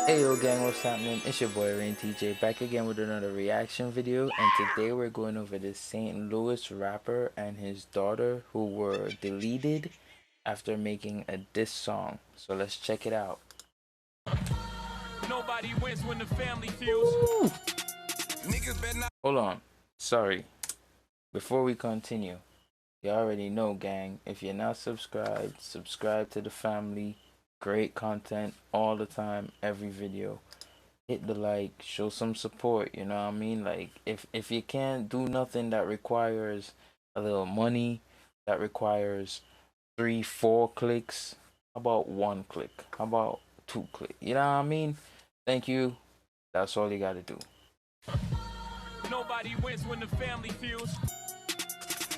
Hey yo gang, what's happening? It's your boy Araine TJ back again with another reaction video, and today we're going over this St. Louis rapper and his daughter who were deleted after making a diss song. So let's check it out. Nobody wins when the family feels. Hold on. Sorry. Before we continue, you already know gang, if you're not subscribed, subscribe to the family. Great content all the time, every video. Hit the like, show some support, you know what I mean? Like if you can't do nothing that requires a little money, that requires 3-4 clicks, how about 1 click? How about 2 click? You know what I mean? Thank you. That's all you gotta do. Nobody wins when the family feels.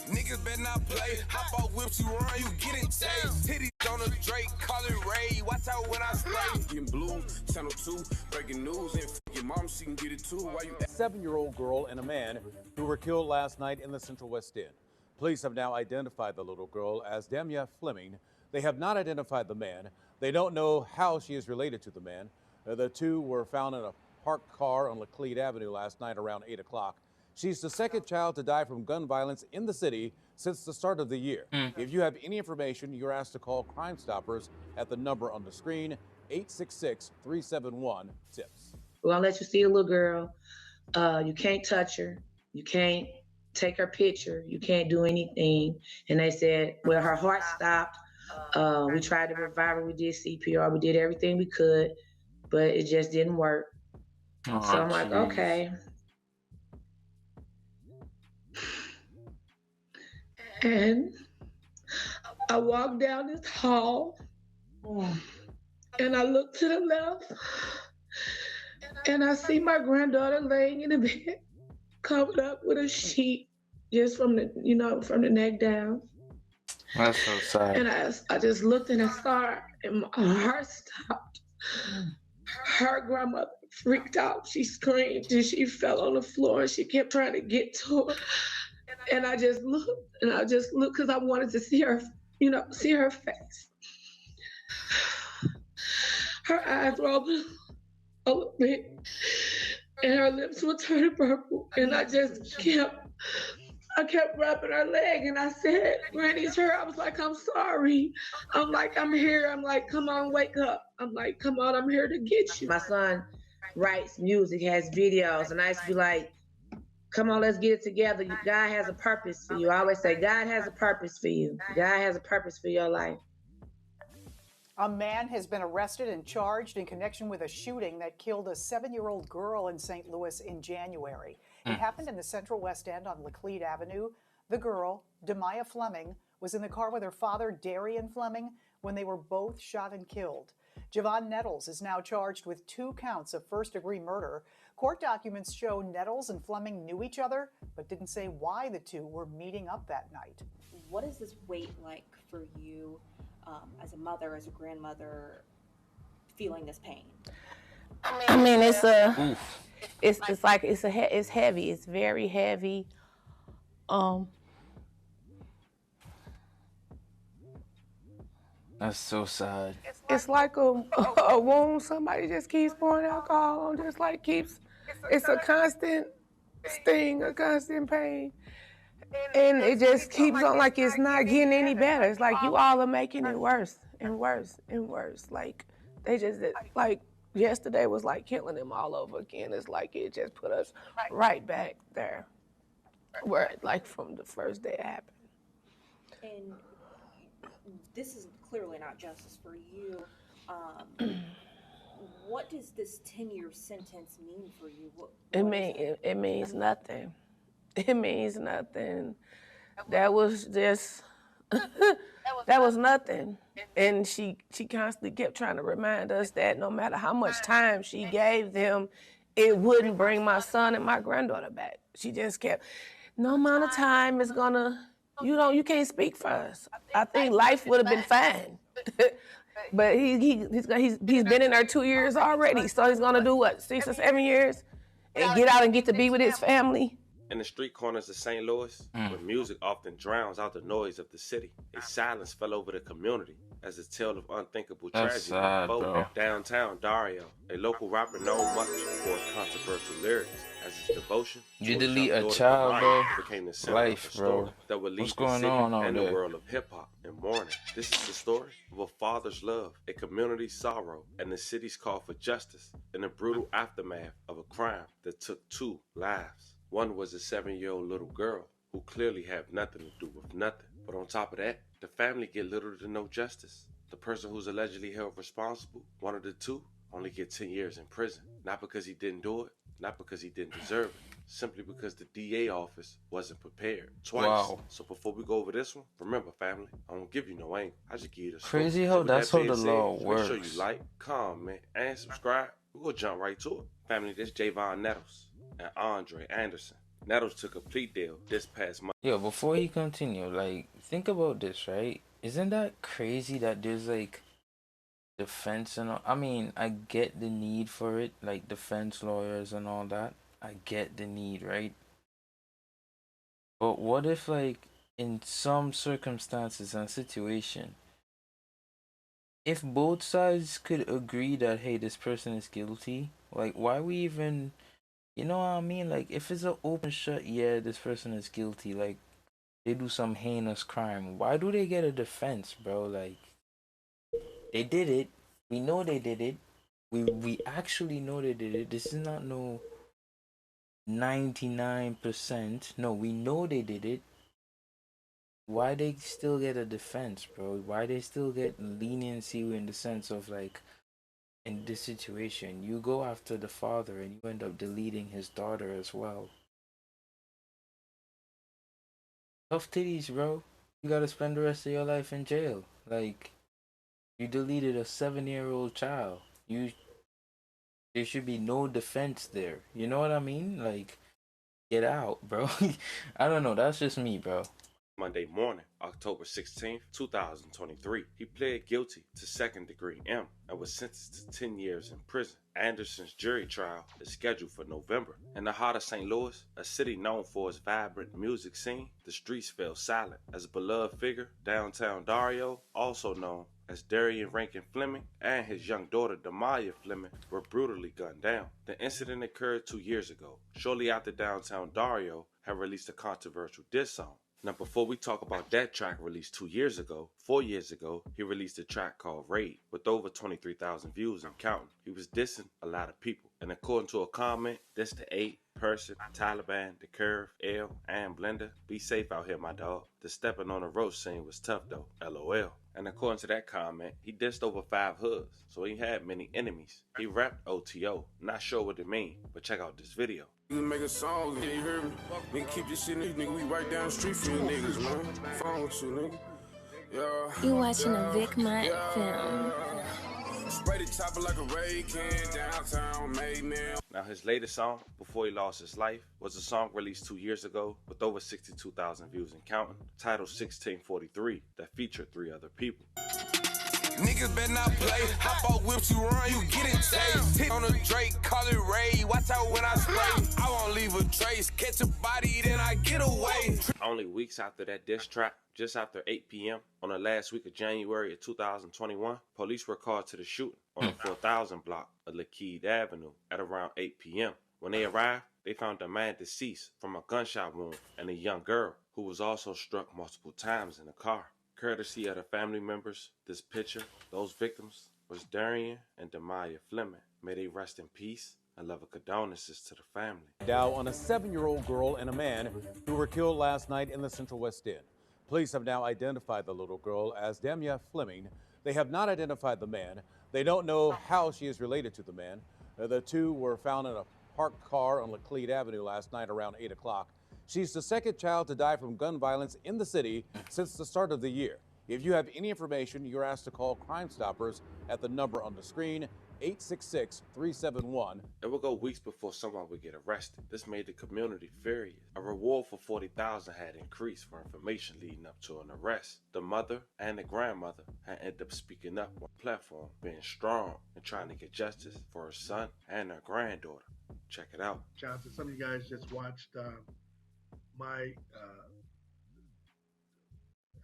Niggas better not play. Hop off whips, you run, you get it tased. Titties on a Drake, call it Ray. Watch out when I spray. Getting blue, channel 2, breaking news. And your mom, she can get it too. Why you? 7-year-old girl and a man who were killed last night in the Central West End. Police have now identified the little girl as Damia Fleming. They have not identified the man. They don't know how she is related to the man. The two were found in a parked car on lled Avenue last night around 8 o'clock. She's the second child to die from gun violence in the city since the start of the year. If you have any information, you're asked to call Crime Stoppers at the number on the screen, 866-371-TIPS. We're gonna let you see the little girl. You can't touch her. You can't take her picture. You can't do anything. And they said, well, her heart stopped. We tried to revive her. We did CPR. We did everything we could, but it just didn't work. Oh, so I'm like, okay. And I walked down this hall and I looked to the left and I see my granddaughter laying in the bed, covered up with a sheet just from the, from the neck down. That's so sad. And I just looked and I saw her and my heart stopped. Her grandmother freaked out. She screamed and she fell on the floor and she kept trying to get to her. And I just looked because I wanted to see her, see her face. Her eyes were open a little bit and her lips were turning purple. And I kept rubbing her leg and I said, Granny's her. I was like, I'm sorry. I'm like, I'm here. I'm like, come on, wake up. I'm like, come on, I'm here to get you. My son writes music, has videos, and I used to be like, come on, let's get it together. God has a purpose for you. I always say, God has a purpose for you. God has a purpose for your life. A man has been arrested and charged in connection with a shooting that killed a 7-year-old girl in St. Louis in January. It happened in the Central West End on lled Avenue. The girl, Damia Fleming, was in the car with her father, Darian Fleming, when they were both shot and killed. Javon Nettles is now charged with 2 counts of first-degree murder. Court documents show Nettles and Fleming knew each other, but didn't say why the two were meeting up that night. What is this wait like for you as a mother, as a grandmother, feeling this pain? I mean, it's heavy. It's very heavy. That's so sad. It's like a wound. Somebody just keeps pouring alcohol on, just like keeps. It's a constant sting, a constant pain, and it just keeps on like it's not getting any better. It's like you all are making it worse and worse and worse. Like they just like yesterday was like killing them all over again. It's like it just put us right back there, where like from the first day it happened. And this is clearly not justice for you. What does this 10-year sentence mean for you? It means nothing. It means nothing. That was just that was nothing. And she constantly kept trying to remind us that no matter how much time she gave them, it wouldn't bring my son and my granddaughter back. She just kept, no amount of time is gonna, you can't speak for us. I think life would have been fine. But he's been in there 2 years already, so he's gonna do what, 6 or 7 years, and get out and get to be with his family. In the street corners of St. Louis, where music often drowns out the noise of the city, a silence fell over the community as a tale of unthinkable That's tragedy sad, unfolded. bro. Downtown Dario, a local rapper known much for his controversial lyrics, as his devotion You to his delete young a daughter child, Araine bro. became the center Life, of a bro. story that would lead What's the going city on out and the there? world of hip-hop in mourning. This is the story of a father's love, a community's sorrow, and the city's call for justice in the brutal aftermath of a crime that took 2 lives. One was a 7-year-old little girl who clearly had nothing to do with nothing. But on top of that, the family get little to no justice. The person who's allegedly held responsible, one of the 2, only get 10 years in prison. Not because he didn't do it, not because he didn't deserve it, simply because the DA office wasn't prepared. Twice. Wow. So before we go over this one, remember family, I don't give you no angle. I just give you the story. Crazy So how with that's that how being the said, law Make works. sure you like, comment, and subscribe. We're gonna jump right to it. Family, this Javon Nettles and Andre Anderson. Nettles took a plea deal this past month. Yo, before he continue, like, think about this, right? Isn't that crazy that there's like defense and all? I mean, I get the need for it, like defense lawyers and all that. I get the need, right? But what if, like, in some circumstances and situation, if both sides could agree that, hey, this person is guilty, like, why we even, you know what I mean? Like, if it's an open shut, yeah, this person is guilty, like, they do some heinous crime, why do they get a defense, bro? Like, they did it. We know they did it. We actually know they did it. This is not no 99%. No, we know they did it. Why they still get a defense, bro? Why they still get leniency in the sense of, like, in this situation, you go after the father and you end up deleting his daughter as well. Tough titties, bro. You gotta spend the rest of your life in jail. Like, you deleted a 7-year-old child. There should be no defense there. You know what I mean? Like, get out, bro. I don't know. That's just me, bro. Monday morning, October 16th, 2023. He pled guilty to second-degree M and was sentenced to 10 years in prison. Anderson's jury trial is scheduled for November. In the heart of St. Louis, a city known for its vibrant music scene, the streets fell silent as a beloved figure, downtown Dario, also known as Darian Rankin Fleming, and his young daughter Demaya Fleming were brutally gunned down. The incident occurred 2 years ago, shortly after downtown Dario had released a controversial diss song. Now, before we talk about that track released 2 years ago, 4 years ago, he released a track called Raid with over 23,000 views and counting. He was dissing a lot of people. And according to a comment, this the 8, Person, Taliban, The Curve, L, and Blender. Be safe out here, my dog. The stepping on the roach scene was tough though, LOL. And according to that comment, he dissed over 5 hoods, so he had many enemies. He rapped OTO, not sure what it mean, but check out this video. You make a song, you heard me? Nigga, keep this shit, nigga. We right down the street from you niggas, man. Phone with you, nigga. Yeah. You watching a Vic Mont film. Spray the chopper like a raid can downtown, made man. Now, his latest song, before he lost his life, was a song released 2 years ago with over 62,000 views and counting, titled 1643, that featured 3 other people. Niggas better not play. Hop out whips, you run, you get it tased. Hit on a Drake, call it Ray. Watch out when I spray. I won't leave a trace. Catch a body, then I get away. Only weeks after that diss track, just after 8 p.m. on the last week of January of 2021, police were called to the shooting on the 4000 block of lled Avenue at around 8 p.m. When they arrived, they found a man deceased from a gunshot wound and a young girl who was also struck multiple times in the car. Courtesy of the family members, this picture, those victims, was Darian and Demaya Fleming. May they rest in peace and love and condolences to the family. Now on a 7-year-old girl and a man who were killed last night in the Central West End. Police have now identified the little girl as Demya Fleming. They have not identified the man. They don't know how she is related to the man. The 2 were found in a parked car on lled Avenue last night around 8 o'clock. She's the second child to die from gun violence in the city since the start of the year. If you have any information, you're asked to call Crime Stoppers at the number on the screen, 866-371. It would go weeks before someone would get arrested. This made the community furious. A reward for $40,000 had increased for information leading up to an arrest. The mother and the grandmother had ended up speaking up on the platform, being strong and trying to get justice for her son and her granddaughter. Check it out. Shout out to some of you guys just watched my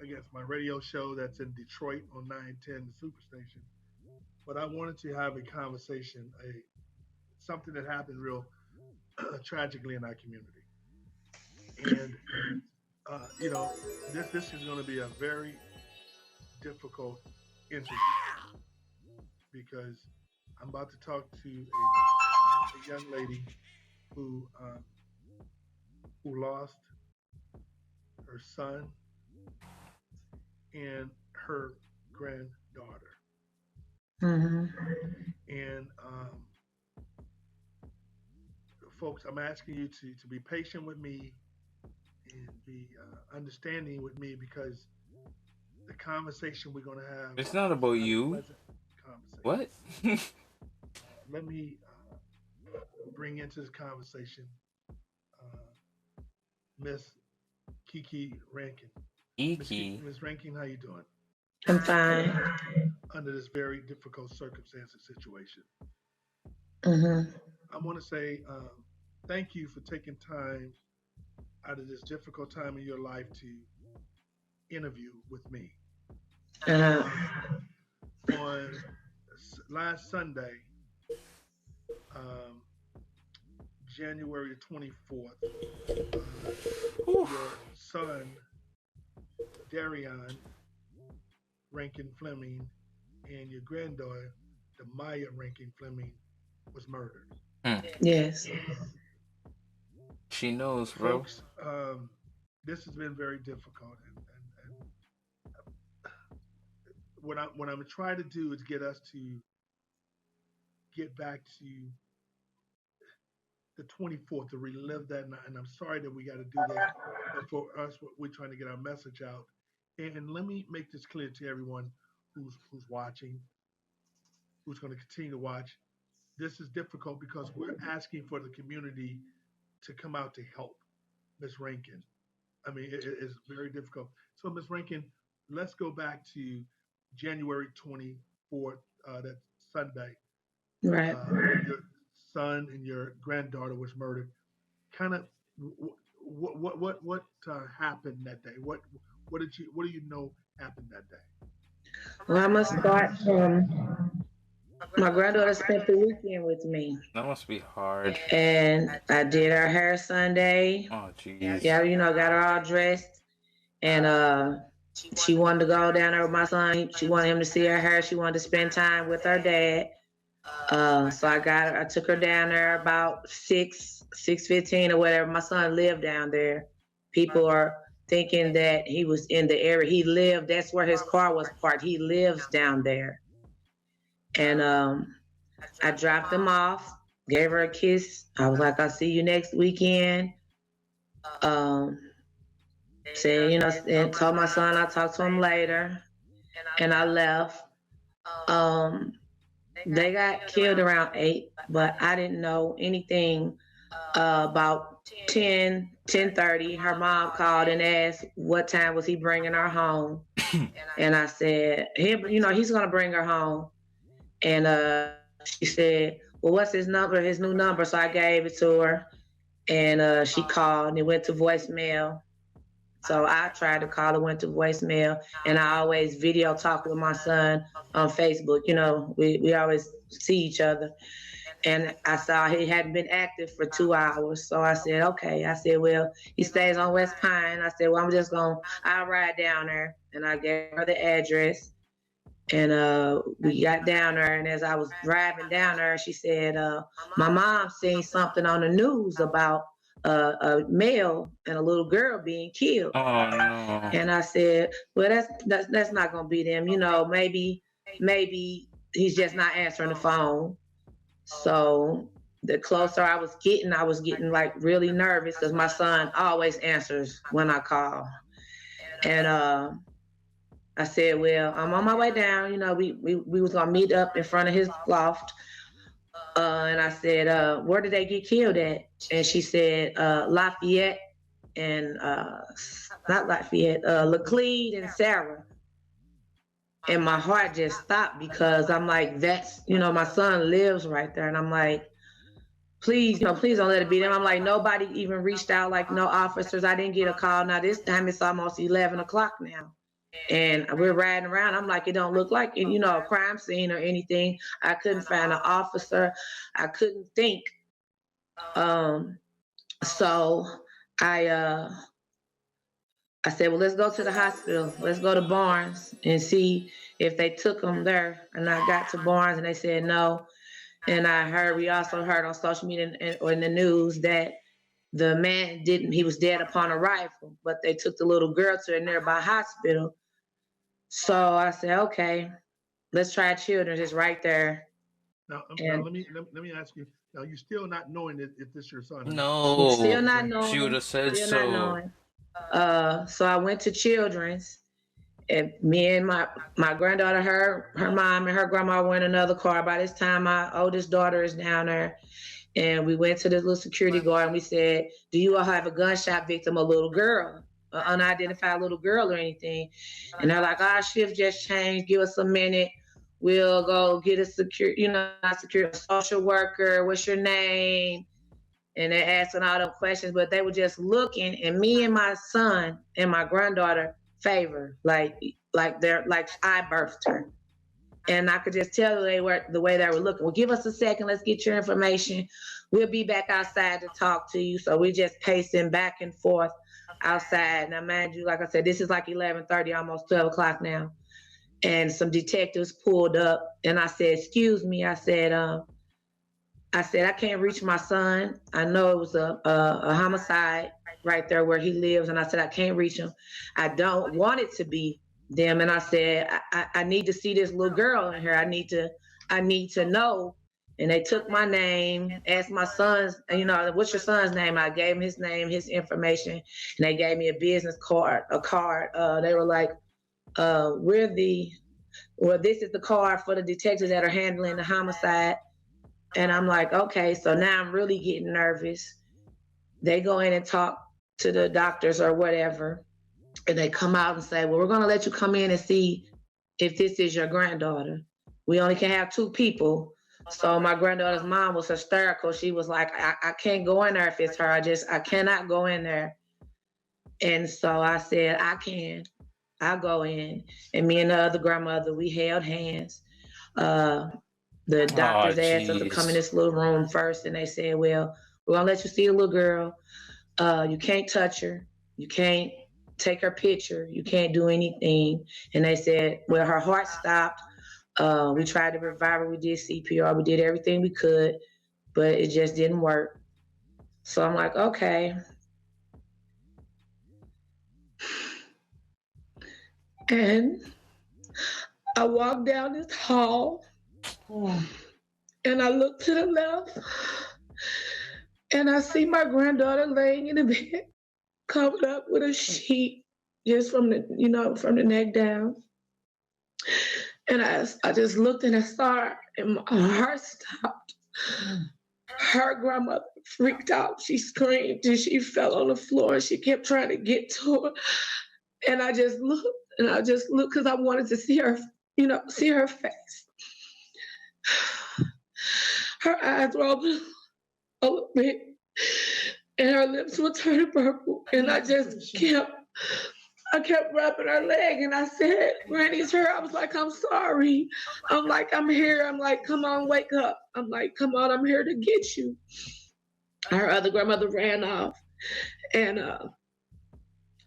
I guess my radio show that's in Detroit on 910 the Superstation. But I wanted to have a conversation, something that happened real tragically in our community. And this is going to be a very difficult interview because I'm about to talk to a young lady who lost her son and her granddaughter. Mm-hmm. And folks, I'm asking you to be patient with me and be understanding with me because the conversation we're going to have. It's not about you. What? Let me bring into this conversation Miss Kiki Rankin. Kiki. Miss Rankin, how you doing? I'm fine. Under this very difficult circumstances situation. Mm-hmm. I want to say thank you for taking time out of this difficult time in your life to interview with me. On last Sunday, January 24th, your son, Darian Rankin Fleming, and your granddaughter, Maya Rankin Fleming, was murdered. Yes. She knows, bro. Folks, this has been very difficult, and what I'm trying to do is get us to get back to the 24th to relive that night. And I'm sorry that we got to do this, but for us, we're trying to get our message out. And let me make this clear to everyone who's watching, who's going to continue to watch. This is difficult because we're asking for the community to come out to help Ms. Rankin. I mean, it's very difficult. So, Ms. Rankin, let's go back to January 24th, that's Sunday. Right. Your son and your granddaughter was murdered. Kind of, what happened that day? What do you know happened that day? Well, I must start from my granddaughter spent the weekend with me. That must be hard. And I did her hair Sunday. Oh, jeez. Yeah, got her all dressed. And she wanted to go down there with my son. She wanted him to see her hair. She wanted to spend time with her dad. So I took her down there about 6:15 or whatever. My son lived down there. People are thinking that he was in the area. That's where his car was parked. He lives down there. And I dropped him off, gave her a kiss. I was like, I'll see you next weekend. Said, and told my son I'll talk to him later. And I left. They got killed around 8, but I didn't know anything about 10:30. Her mom called and asked what time was he bringing her home. And I said, he's going to bring her home. And she said, well, what's his number, his new number? So I gave it to her. And she called and it went to voicemail. So I tried to call, it went to voicemail. And I always video talk with my son on Facebook. We always see each other. And I saw he hadn't been active for 2 hours. So I said, okay. I said, well, he stays on West Pine. I said, well, I'll ride down there. And I gave her the address. And we got down there. And as I was driving down there, she said, my mom seen something on the news about a male and a little girl being killed. Oh, no. And I said, well, that's not going to be them. Maybe he's just not answering the phone. So the closer I was getting like really nervous because my son always answers when I call. And I said, well, I'm on my way down. We was going to meet up in front of his loft. And I said, where did they get killed at? And she said, Lafayette and, not Lafayette, Laclede and Sarah. And my heart just stopped because I'm like, that's, my son lives right there. And I'm like, please, please don't let it be them. I'm like, nobody even reached out, like no officers. I didn't get a call. Now this time it's almost 11 o'clock now. And we're riding around. I'm like, it don't look like, a crime scene or anything. I couldn't find an officer. I couldn't think. So I said, well, let's go to the hospital. Let's go to Barnes and see if they took him there. And I got to Barnes and they said no. And we also heard on social media or in the news that the man he was dead upon arrival, but they took the little girl to a nearby hospital. So I said, okay, let's try Children's. It's right there. Now let me ask you. Now you're still not knowing if this is your son. No. Still not knowing. She would have said still so. Not knowing. So I went to Children's, and me and my granddaughter, her mom and her grandma were in another car. By this time, my oldest daughter is down there. And we went to this little security guard and we said, do you all have a gunshot victim, a little girl, an unidentified little girl or anything? And they're like, our shift just changed. Give us a minute. We'll go get a social worker. What's your name? And they're asking all them questions, but they were just looking, and me and my son and my granddaughter favor, like I birthed her. And I could just tell the way they were looking. Well, give us a second. Let's get your information. We'll be back outside to talk to you. So we just pacing back and forth outside. Now, mind you, like I said, this is like 11:30, almost 12 o'clock now. And some detectives pulled up, and I said, excuse me. I said, I can't reach my son. I know it was a homicide right there where he lives. And I said, I can't reach him. I don't want it to be them. And I said, I need to see this little girl in here. I need to know. And they took my name, asked my son's, what's your son's name? I gave him his name, his information, and they gave me a business card, they were like, this is the card for the detectives that are handling the homicide. And I'm like, okay, so now I'm really getting nervous. They go in and talk to the doctors or whatever, and they come out and say, well, we're going to let you come in and see if this is your granddaughter. We only can have 2 people. So my granddaughter's mom was hysterical. She was like, I can't go in there if it's her. I cannot go in there. And so I said, I can. I'll go in. And me and the other grandmother, we held hands. The doctors asked us to come in this little room first, and they said, well, we're going to let you see the little girl. You can't touch her. You can't take her picture. You can't do anything. And they said, well, her heart stopped. We tried to revive her. We did CPR. We did everything we could, but it just didn't work. So I'm like, okay. And I walked down this hall, and I look to the left, and I see my granddaughter laying in the bed, covered up with a sheet, just from the neck down. And I just looked and I saw her, and my heart stopped. Her grandmother freaked out. She screamed and she fell on the floor, and she kept trying to get to her. And I just looked, because I wanted to see her, see her face. Her eyes were open a little bit, and her lips were turning purple. And I just kept rubbing her leg, and I said, Granny's her. I was like, I'm sorry. I'm like, I'm here. I'm like, come on, wake up. I'm like, come on, I'm here to get you. Her other grandmother ran off, and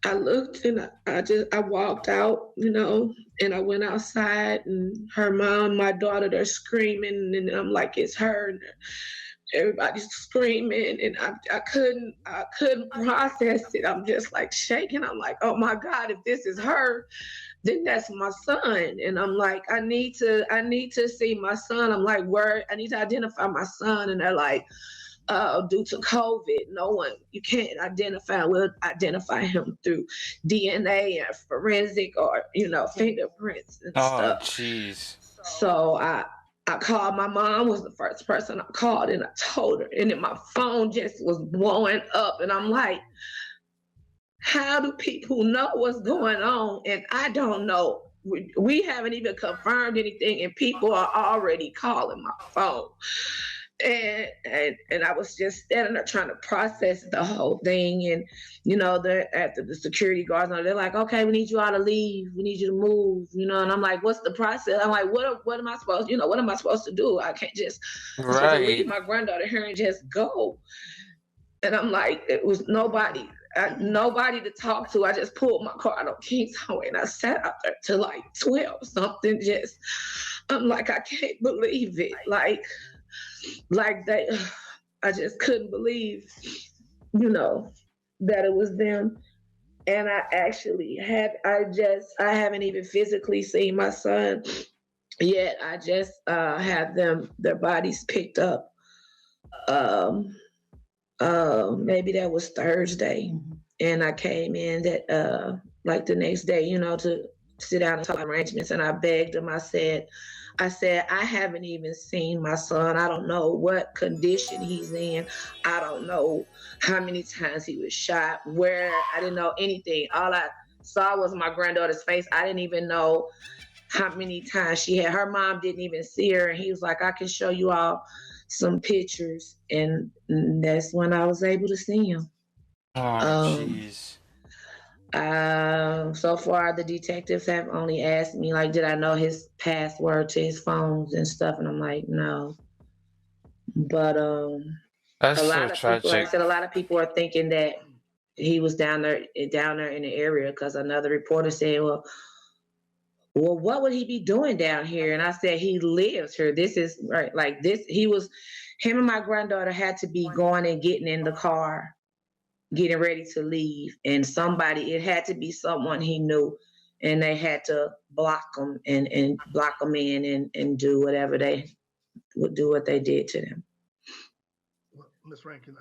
I looked, and I walked out, and I went outside, and her mom, my daughter, they're screaming, and I'm like, it's her. And everybody's screaming, and I couldn't process it. I'm just like shaking. I'm like, oh my God, if this is her, then that's my son. And I'm like, I need to see my son. I'm like, where? I need to identify my son. And they're like, due to COVID, you can't identify. We'll identify him through DNA and forensic or, fingerprints and stuff. Oh, jeez. So I called. My mom was the first person I called, and I told her, and then my phone just was blowing up, and I'm like, how do people know what's going on? And I don't know. We haven't even confirmed anything, and people are already calling my phone. And I was just standing there trying to process the whole thing. And after the security guards, they're like, "Okay, we need you all to leave. We need you to move." And I'm like, "What's the process?" I'm like, "What am I supposed? What am I supposed to do? I can't just I'm supposed to leave Right. my granddaughter here and just go." And I'm like, it was nobody to talk to. I just pulled my car out of King's Highway and I sat out there till like 12 something. I'm like, I can't believe it. Like they, I just couldn't believe, that it was them. And I actually I haven't even physically seen my son yet. I just have their bodies picked up. Maybe that was Thursday. And I came in that like the next day, to sit down and talk arrangements. And I begged him. I said, I haven't even seen my son. I don't know what condition he's in. I don't know how many times he was shot, where. I didn't know anything. All I saw was my granddaughter's face. I didn't even know how many times she had. Her mom didn't even see her. And he was like, "I can show you all some pictures." And that's when I was able to see him. Oh, jeez. So far, the detectives have only asked me, like, did I know his password to his phones and stuff? And I'm like, no. But That's a so lot of people, like I tragic. said, a lot of people are thinking that he was down there in the area, because another reporter said, well, what would he be doing down here? And I said, he lives here. This is right. Like this, him and my granddaughter had to be going and getting in the car, getting ready to leave. And it had to be someone he knew. And they had to block him and block him in and do whatever they would do, what they did to them. Well, Ms. Rankin,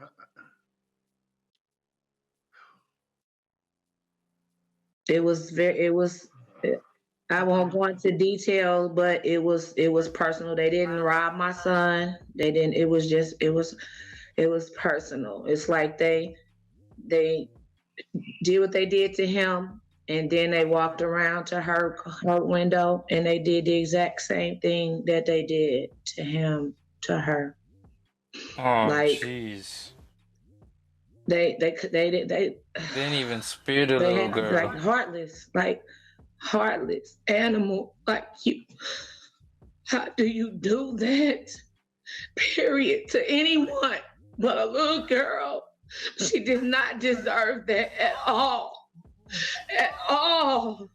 I won't go into detail, but it was personal. They didn't rob my son. They didn't. It was personal. It's like they did what they did to him, and then they walked around to her window and they did the exact same thing that they did to him to her. Oh, Like, jeez. They didn't even spare the they little had girl. heartless animal like you. How do you do that? Period. To anyone but a little girl. She did not deserve that at all. At all.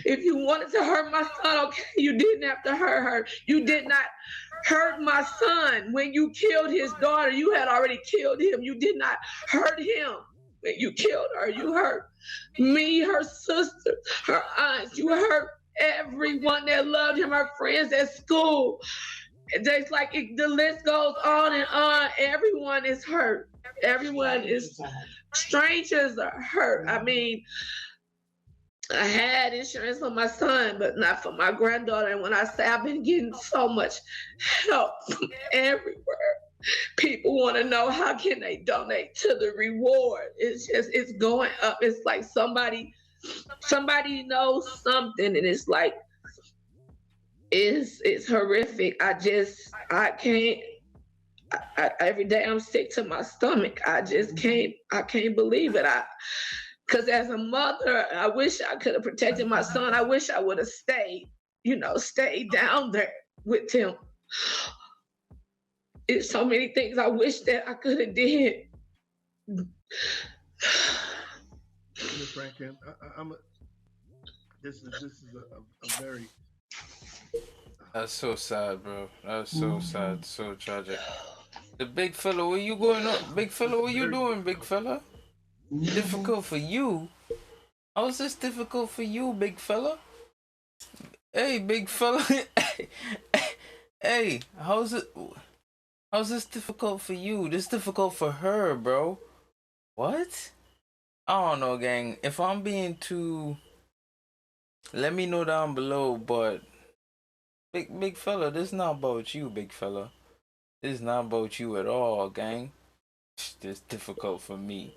If you wanted to hurt my son, okay, you didn't have to hurt her. You did not hurt my son. When you killed his daughter, you had already killed him. You did not hurt him. When you killed her, you hurt me, her sister, her aunts. You hurt everyone that loved him, her friends at school. It's like the list goes on and on. Everyone is hurt. Everyone is, strangers are hurt. I mean, I had insurance for my son, but not for my granddaughter. And when I say I've been getting so much help from everywhere, people want to know how can they donate to the reward. It's going up. It's like somebody knows something, and it's like it's horrific. I can't. Every day I'm sick to my stomach. I can't believe it. Because as a mother, I wish I could have protected my son. I wish I would have stayed down there with him. It's so many things I wish that I could have did. Ms. Rankin, this is a very. That's so sad, bro. That's so sad, so tragic. The big fella, where you going up? Big fella, what you doing, big fella? Difficult for you? How's this difficult for you, big fella? Hey, big fella. Hey, how's this difficult for you? This difficult for her, bro. What? I don't know, gang. If I'm being too, let me know down below. But big fella, this is not about you, big fella. This is not about you at all, gang. This difficult for me.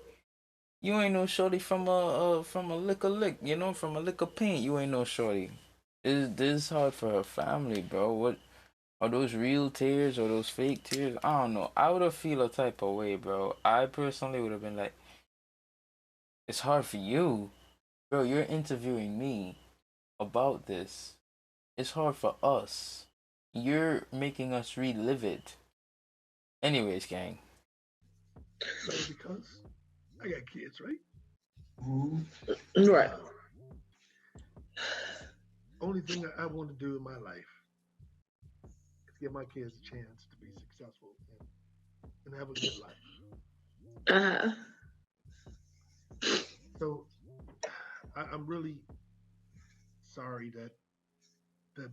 You ain't no shorty from a lick, from a lick of paint. You ain't no shorty. This is hard for her family, bro. Are those real tears or those fake tears? I don't know. I would have feel a type of way, bro. I personally would have been like, it's hard for you. Bro, you're interviewing me about this. It's hard for us. You're making us relive it. Anyways, gang. So because I got kids, right? Right. Only thing I want to do in my life is give my kids a chance to be successful and have a good life. Uh-huh. So I'm really sorry that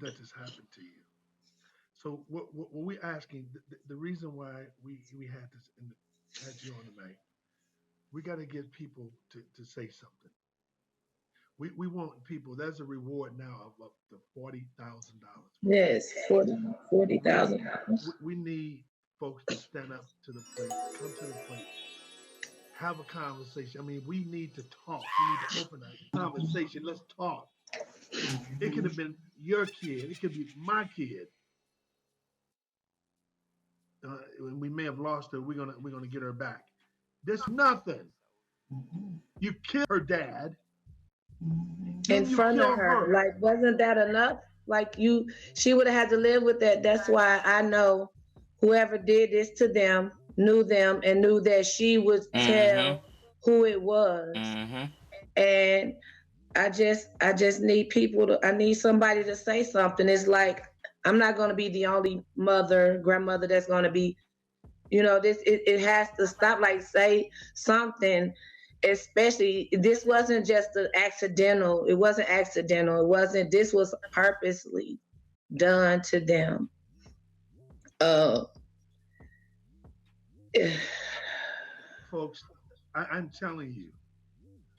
this happened to you. So what we're asking, the reason why we had this and had you on tonight, we got to get people to say something. We want people. There's a reward now of up to $40,000. Yes, $40,000. We need folks to stand up to the plate, come to the plate, have a conversation. I mean, we need to talk. We need to open a conversation. Let's talk. It could have been your kid. It could be my kid. We may have lost her. We're gonna get her back. There's nothing. You killed her dad. In front of her. Like, wasn't that enough? Like, she would have had to live with that. That's why I know whoever did this to them knew them and knew that she would tell who it was. And I just need I need somebody to say something. It's like, I'm not going to be the only grandmother that's going to be, it has to stop. Like, say something. Especially, this wasn't just an accidental. It wasn't accidental. It wasn't. This was purposely done to them. Folks, I'm telling you,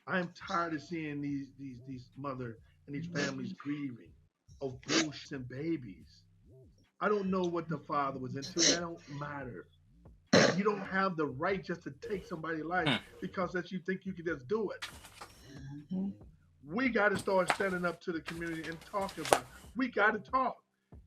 I'm tired of seeing these mother and these families grieving of bullshit and babies. I don't know what the father was into. That don't matter. You don't have the right just to take somebody's life because that you think you can just do it. We got to start standing up to the community and talking about it. We got to talk.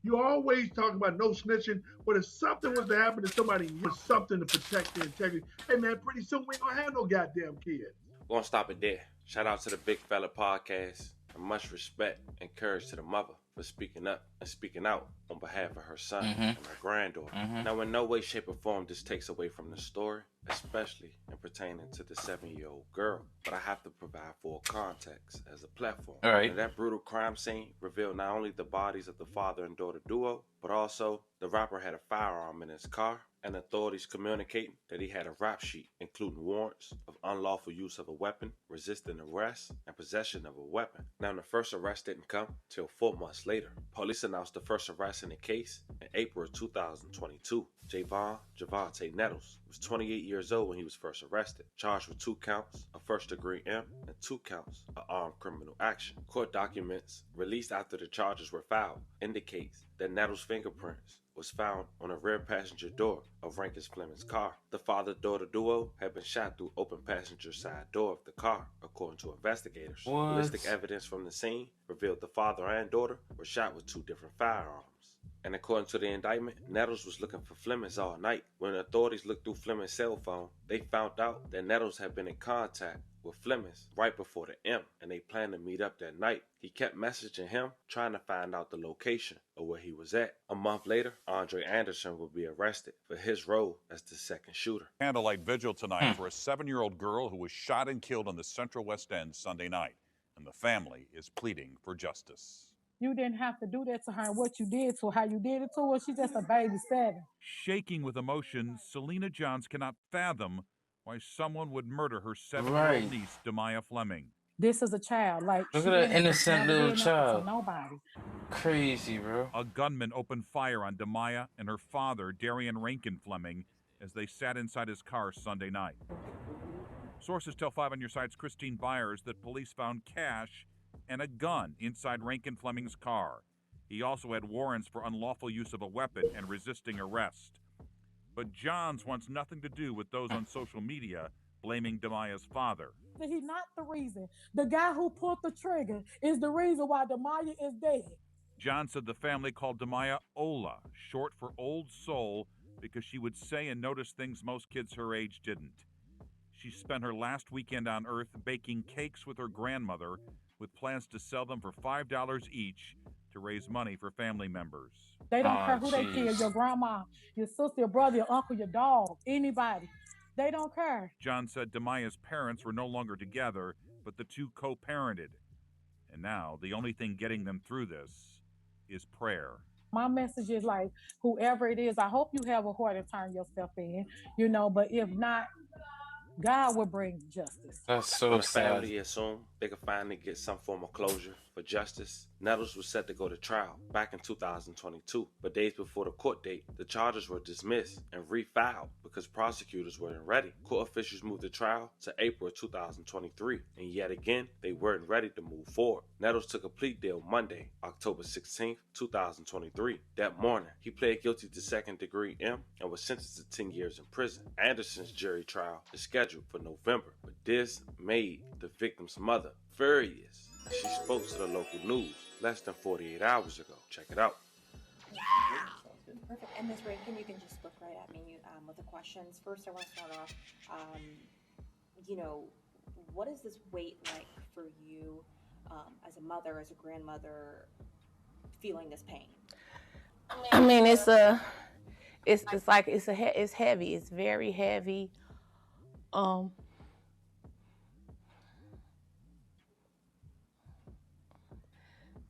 You always talk about no snitching, but if something was to happen to somebody, there's something to protect the integrity. Hey man, pretty soon we ain't gonna have no goddamn kids. We're gonna stop it there. Shout out to the Big Fella Podcast, and much respect and courage to the mother for speaking up and speaking out on behalf of her son and her granddaughter. Now, in no way, shape, or form this takes away from the story, especially in pertaining to the 7-year-old girl. But I have to provide full context as a platform. All right. And that brutal crime scene revealed not only the bodies of the father and daughter duo, but also the rapper had a firearm in his car, and authorities communicating that he had a rap sheet including warrants of unlawful use of a weapon, resisting arrest, and possession of a weapon. Now, the first arrest didn't come till 4 months later. Police announced the first arrest in the case in April of 2022. Javon Javante Nettles was 28 years old when he was first arrested, charged with 2 counts of first-degree M and 2 counts of armed criminal action. Court documents released after the charges were filed indicates that Nettles' fingerprints was found on a rear passenger door of Rankin Fleming's car. The father-daughter duo had been shot through open passenger side door of the car, according to investigators. Ballistic evidence from the scene revealed the father and daughter were shot with 2 different firearms. And according to the indictment, Nettles was looking for Flemings all night. When authorities looked through Fleming's cell phone, they found out that Nettles had been in contact with Flemings right before the M, and they planned to meet up that night. He kept messaging him, trying to find out the location of where he was at. A month later, Andre Anderson would be arrested for his role as the second shooter. Candlelight vigil tonight for a 7-year-old girl who was shot and killed on the Central West End Sunday night, and the family is pleading for justice. You didn't have to do that to her. What you did to her, how you did it to her, she's just a baby 7. Shaking with emotion, Selena Johns cannot fathom why someone would murder her 7-year-old niece, Demaya Fleming. This is a child. Like, look at that innocent little child. Nobody. Crazy, bro. A gunman opened fire on Demaya and her father, Darian Rankin Fleming, as they sat inside his car Sunday night. Sources tell 5 on Your Side's Christine Byers that police found cash and a gun inside Rankin Fleming's car. He also had warrants for unlawful use of a weapon and resisting arrest. But Johns wants nothing to do with those on social media blaming Demaya's father. He's not the reason. The guy who pulled the trigger is the reason why Demaya is dead. John said the family called Demaya Ola, short for old soul, because she would say and notice things most kids her age didn't. She spent her last weekend on Earth baking cakes with her grandmother, with plans to sell them for $5 each to raise money for family members. They don't care who they kill, your grandma, your sister, your brother, your uncle, your dog, anybody. They don't care. John said Demaya's parents were no longer together, but the two co-parented. And now the only thing getting them through this is prayer. My message is like, whoever it is, I hope you have a heart to turn yourself in, but if not, God will bring justice. That's so The sad. family assumed they could finally get some form of closure for justice. Nettles was set to go to trial back in 2022, but days before the court date, the charges were dismissed and refiled because prosecutors weren't ready. Court officials moved the trial to April 2023, and yet again, they weren't ready to move forward. Nettles took a plea deal Monday, October 16, 2023. That morning, he pled guilty to second-degree M and was sentenced to 10 years in prison. Anderson's jury trial is scheduled for November, but this made the victim's mother furious. She spoke to the local news less than 48 hours ago. Check it out. Perfect. And Ms. Rankin, you can just look right at me with the questions. First, I want to start off, what is this wait like for you as a mother, as a grandmother, feeling this pain? I mean, it's heavy. It's very heavy.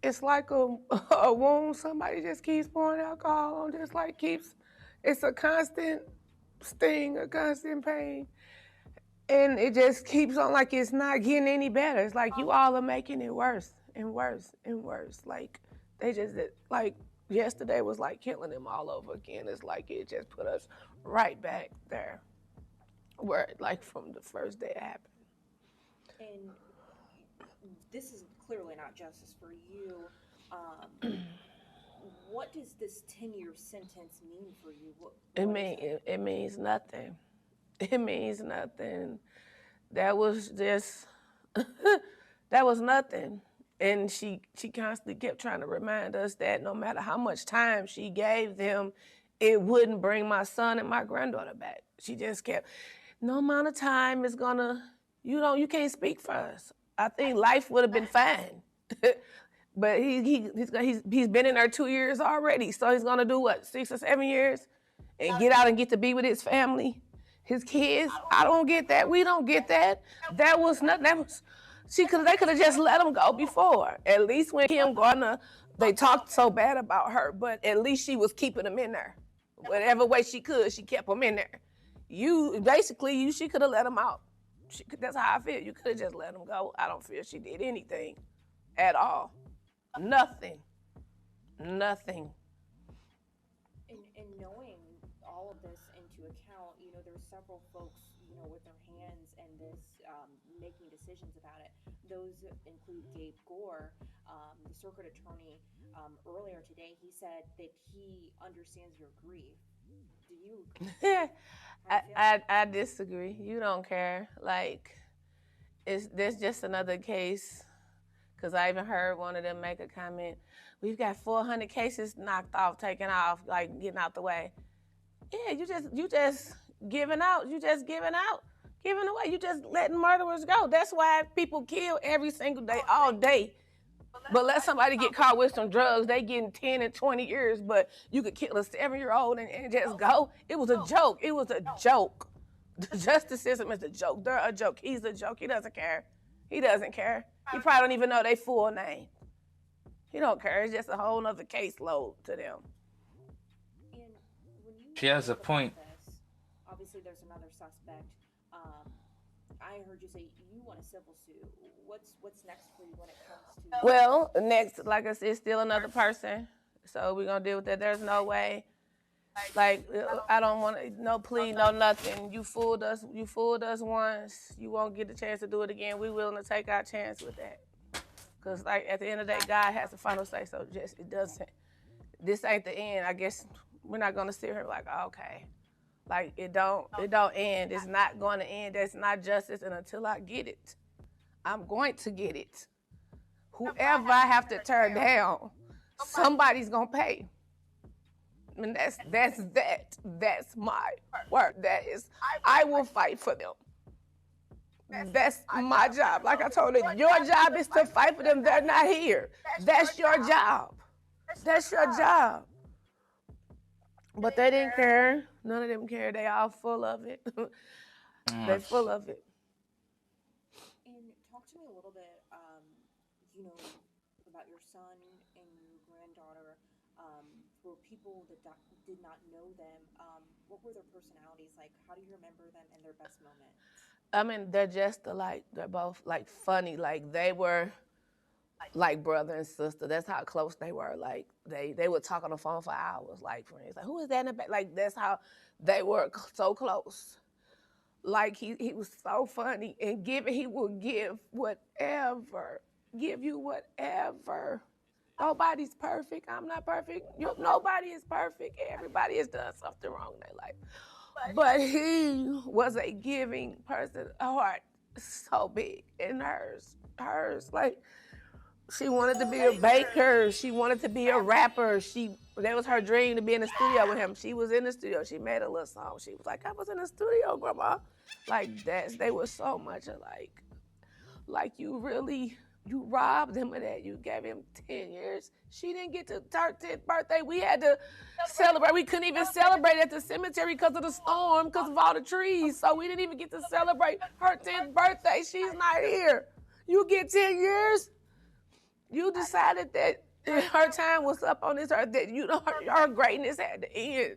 It's like a wound. Somebody just keeps pouring alcohol on, it's a constant sting, a constant pain. And it just keeps on like it's not getting any better. It's like you all are making it worse and worse and worse. Like yesterday was like killing him all over again. It's like it just put us right back there where from the first day it happened. And this is clearly not justice for you. What does this 10-year sentence mean for you? It means nothing. It means nothing. That was just, that was nothing. And she constantly kept trying to remind us that no matter how much time she gave them, it wouldn't bring my son and my granddaughter back. She just kept, no amount of time is gonna, you can't speak for us. I think life would have been fine. But he's been in there 2 years already, so he's gonna do what, 6 or 7 years, and get out and get to be with his family, his kids. I don't get that. We don't get that. That was nothing. They could have just let him go before. At least when Kim Gardner, they talked so bad about her, but at least she was keeping him in there. Whatever way she could, she kept him in there. She could have let him out. That's how I feel. You could have just let him go. I don't feel she did anything at all. Nothing. And knowing all of this into account, there's several folks, with their hands in this, making decisions about it. Those include Gabe Gore, the circuit attorney. Earlier today, he said that he understands your grief. Do you? I disagree. You don't care. There's just another case. Because I even heard one of them make a comment, we've got 400 cases knocked off, taken off, getting out the way. Yeah, you just giving out. You just giving away. You just letting murderers go. That's why people kill every single day, all day. But let somebody get caught with some drugs, they getting 10 and 20 years, but you could kill a 7-year-old and just go. It was a joke. It was a joke. The justice system is a joke. They're a joke. He's a joke. He doesn't care. He doesn't care. He probably don't even know their full name. He don't care. It's just a whole nother caseload to them. And when you She has a point. This, obviously, there's another suspect. I heard you say you want a civil suit. What's next for you when it comes to? Well, next, like I said, still another person. So we're gonna deal with that. There's no way. I don't want no plea, no nothing. You fooled us once. You won't get the chance to do it again. We're willing to take our chance with that. Because at the end of the day, God has the final say. So it doesn't. This ain't the end. I guess we're not gonna sit here okay. It don't end. It's not going to end. That's not justice. And until I get it, I'm going to get it. Whoever I have to turn down somebody's gonna pay. And that's my word. That is, I will fight for them. That's my job. Like I told her, your job is to fight for them. They're not here. That's your job. That's your job. But they didn't care. None of them care. They all full of it. They're full of it. And talk to me a little bit, you know, about your son and your granddaughter. For people that did not know them, what were their personalities like? How do you remember them and their best moments? I mean, they're just alike. They're both like funny. Like they were like brother and sister. That's how close they were. Like they would talk on the phone for hours, like friends. Like, who is that in the back? Like that's how they were so close. Like he was so funny and he will give whatever, give you whatever. Nobody's perfect. I'm not perfect. Nobody is perfect. Everybody has done something wrong in their life. But he was a giving person, heart so big. And hers, like, she wanted to be a baker. She wanted to be a rapper. That was her dream, to be in the studio with him. She was in the studio. She made a little song. She was like, I was in the studio, Grandma. Like, they were so much alike. Like, you robbed him of that. You gave him 10 years. She didn't get to her 10th birthday. We had to celebrate. We couldn't even celebrate at the cemetery because of the storm, because of all the trees. So we didn't even get to celebrate her 10th birthday. She's not here. You get 10 years? You decided that her time was up on this earth, that her greatness had to end.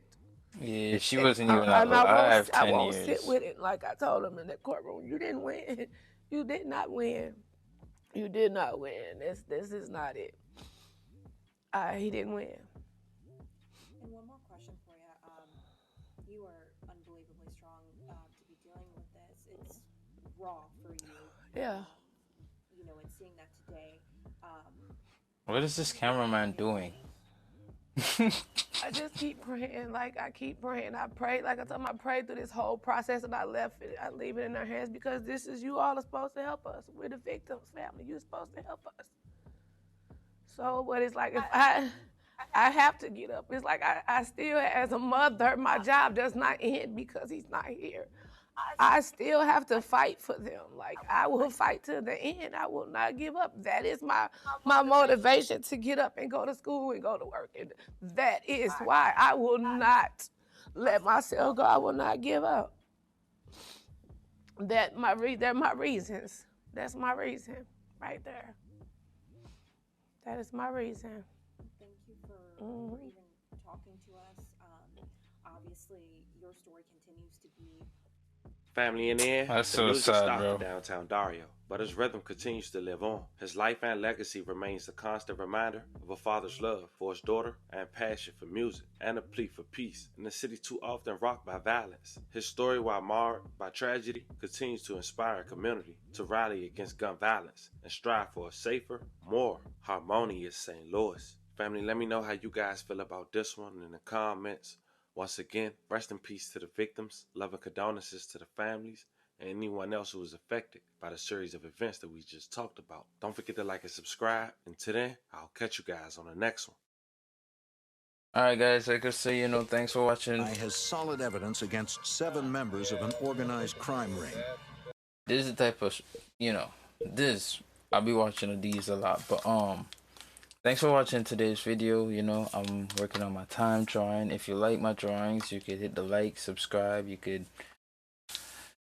Yeah, she wasn't even alive 10 I won't years. sit with it like I told him in the courtroom. You didn't win. You did not win. You did not win. This is not it. He didn't win. And one more question for you. You are unbelievably strong to be dealing with this. It's raw for you. Yeah. You know, and seeing that today. What is this cameraman doing? I just keep praying. Like, I keep praying. I pray. Like I told him, I prayed through this whole process, and I leave it in their hands, because this is, you all are supposed to help us. We're the victims' family. You're supposed to help us. So, but it's like, if I have to get up. It's like I still, as a mother, my job does not end because he's not here. I still have to fight for them. Like, I will fight to the end. I will not give up. That is my motivation to get up and go to school and go to work. And that is why I will not let myself go. I will not give up. They're my reasons. That's my reason right there. That is my reason. Thank you for even talking to us. Obviously, your story continues to be. Family in the air. That's the so music sad, stopped bro. in downtown Dario, but his rhythm continues to live on. His life and legacy remains a constant reminder of a father's love for his daughter and passion for music, and a plea for peace in a city too often rocked by violence. His story, while marred by tragedy, continues to inspire a community to rally against gun violence and strive for a safer, more harmonious St. Louis. Family, let me know how you guys feel about this one in the comments. Once again, rest in peace to the victims, love and condolences to the families, and anyone else who was affected by the series of events that we just talked about. Don't forget to like and subscribe. Until then, I'll catch you guys on the next one. Alright guys, like I say, thanks for watching. Has solid evidence against 7 members of an organized crime ring. This is the type of, I'll be watching these a lot, but thanks for watching today's video. I'm working on my time drawing. If you like my drawings, you could hit the like, subscribe. You could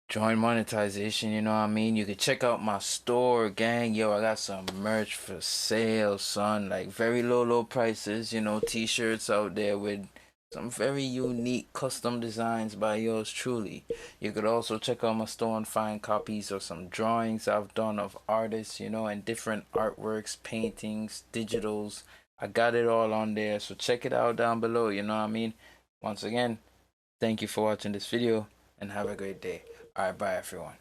join monetization, you know what I mean? You could check out my store, gang. Yo, I got some merch for sale, son. Like, very low prices, t-shirts out there with some very unique custom designs by yours truly. You could also check out my store and find copies of some drawings I've done of artists, and different artworks, paintings, digitals. I got it all on there, so check it out down below, you know what I mean? Once again, thank you for watching this video, and have a great day. Alright, bye everyone.